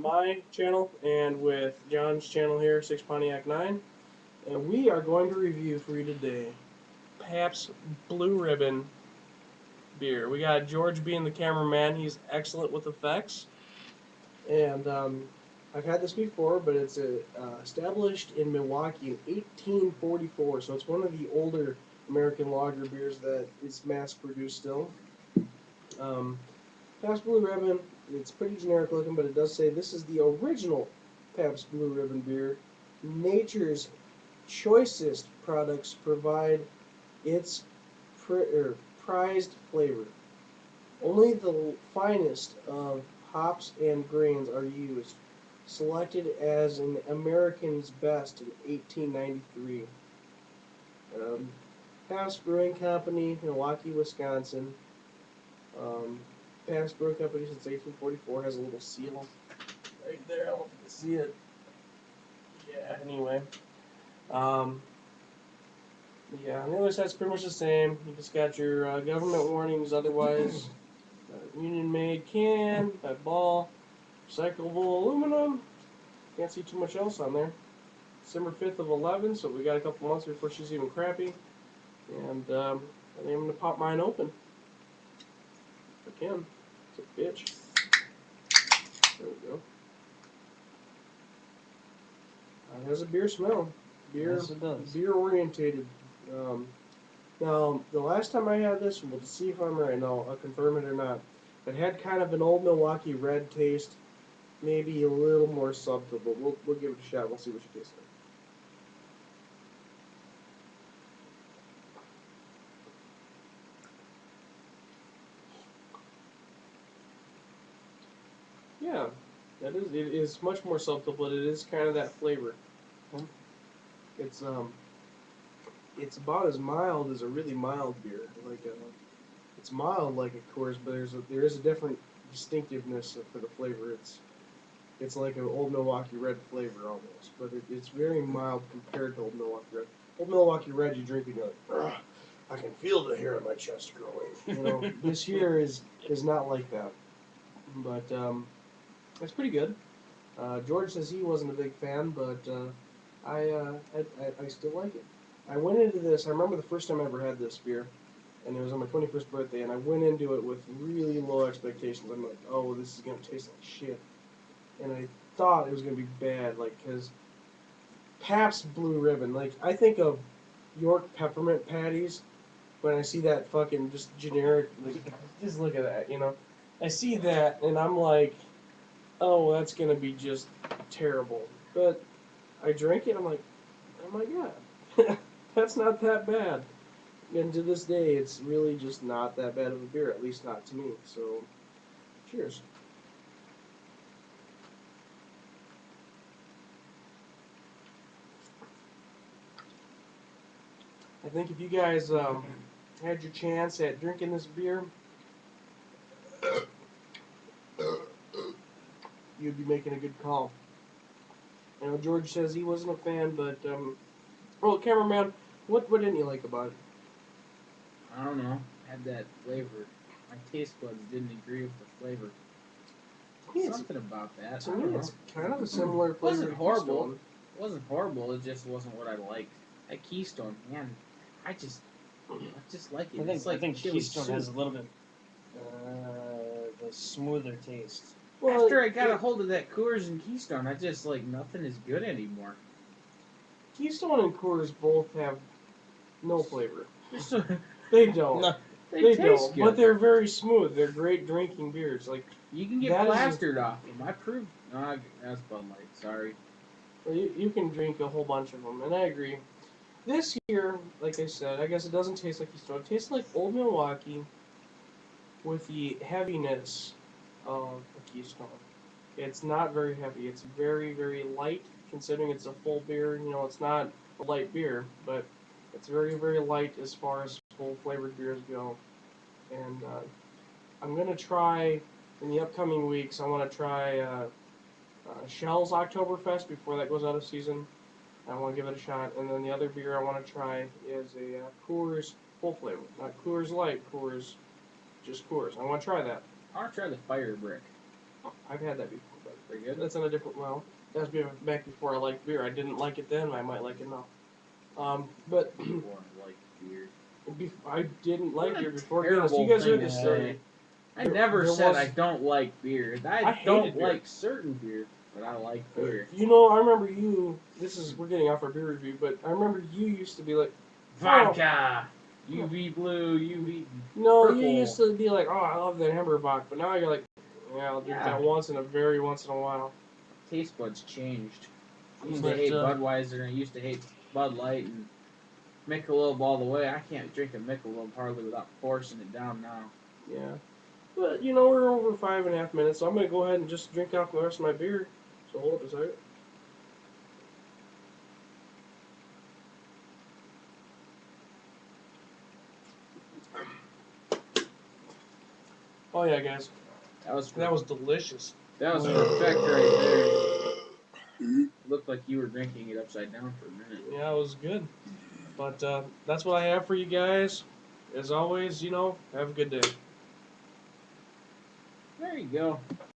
my channel and with John's channel here, 6pontiac9, and we are going to review for you today Pabst Blue Ribbon beer. We got George being the cameraman. He's excellent with effects, and I've had this before, but it's established in Milwaukee in 1844, so it's one of the older American lager beers that is mass-produced still. Pabst Blue Ribbon, it's pretty generic looking, but it does say this is the original Pabst Blue Ribbon beer. Nature's choicest products provide its prized flavor. Only the finest of hops and grains are used. Selected as an American's Best in 1893. Pabst Brewing Company, Milwaukee, Wisconsin. Pabst Brewing Company since 1844 has a little seal right there. I don't know if you can see it. Yeah, anyway. Yeah, on the other side's pretty much the same. You just got your government warnings otherwise. Union made can, that ball, recyclable aluminum. Can't see too much else on there. December 5th of 11, so we got a couple months before she's even crappy. And I think I'm going to pop mine open. If I can. It's a bitch. There we go. It has a beer smell. Beer, yes, it does. Beer orientated. Now, the last time I had this, we'll see if I'm right. No, I'll confirm it or not. It had kind of an old Milwaukee red taste. Maybe a little more subtle, but we'll give it a shot. We'll see what she tastes like. Yeah, that is. It is much more subtle, but it is kind of that flavor. It's about as mild as a really mild beer. It's mild like a Coors, but there is a different distinctiveness for the flavor. It's like an old Milwaukee Red flavor almost, but it's very mild compared to old Milwaukee Red. Old Milwaukee Red, you drink and you're like, I can feel the hair on my chest growing. You know, this here is not like that, but it's pretty good. George says he wasn't a big fan, but I still like it. I went into this. I remember the first time I ever had this beer, and it was on my 21st birthday, and I went into it with really low expectations. I'm like, oh, this is gonna taste like shit. And I thought it was going to be bad, because Pabst Blue Ribbon, I think of York peppermint patties when I see that fucking just generic, just look at that, I see that, and I'm like, oh, that's going to be just terrible. But I drank it, I'm like, oh my god, that's not that bad. And to this day, it's really just not that bad of a beer, at least not to me. So, cheers. I think if you guys had your chance at drinking this beer, you'd be making a good call. I know George says he wasn't a fan, but well, cameraman, what didn't you like about it? I don't know. Had that flavor. My taste buds didn't agree with the flavor. Something about that. To me, it's kind of a similar flavor. It wasn't horrible. It wasn't horrible. It just wasn't what I liked. That Keystone, man, I just like it. I think Keystone has a little bit the smoother taste. Well, after I got a hold of that Coors and Keystone, I just nothing is good anymore. Keystone and Coors both have no flavor. They don't. No, they taste good. But they're very smooth. They're great drinking beers. You can get plastered off them. I proved. No, that's Bud Light. Sorry. Well, you can drink a whole bunch of them, and I agree. This here, like I said, I guess it doesn't taste like Keystone. It tastes like Old Milwaukee with the heaviness of a Keystone. It's not very heavy. It's very, very light, considering it's a full beer. It's not a light beer, but it's very, very light as far as full flavored beers go. And I'm going to try, in the upcoming weeks, I want to try Shell's Oktoberfest before that goes out of season. I want to give it a shot. And then the other beer I want to try is a Coors full flavor. Not Coors Light, Coors, just Coors. I want to try that. I want to try the Fire Brick. I've had that before, but Pretty good. That's on a different. Well, that's back before I liked beer. I didn't like it then. I might like it now. But Before I like beer. I didn't like What a beer before. terrible Guinness. You guys thing heard to this say. story. I never there said was- I don't like beer. I I hated don't beer. like certain beer, but I like beer. You know, I remember you. We're getting off our beer review, but I remember you used to be like, Vodka! UV blue, UV. no, Purple. you used to be like, oh, I love that Hamburger Bock, but now you're like, yeah, I'll drink that once in a while. Taste buds changed. I used But, to hate Budweiser and I used to hate Bud Light and Michelob all the way. I can't drink a Michelob hardly without forcing it down now. Yeah. But, you know, we're over 5.5 minutes, so I'm going to go ahead and just drink off the rest of my beer. So hold up a second. Oh, yeah, guys. That was delicious. That was perfect right there. Looked like you were drinking it upside down for a minute. Yeah, it was good. But that's what I have for you guys. As always, you know, have a good day. There you go.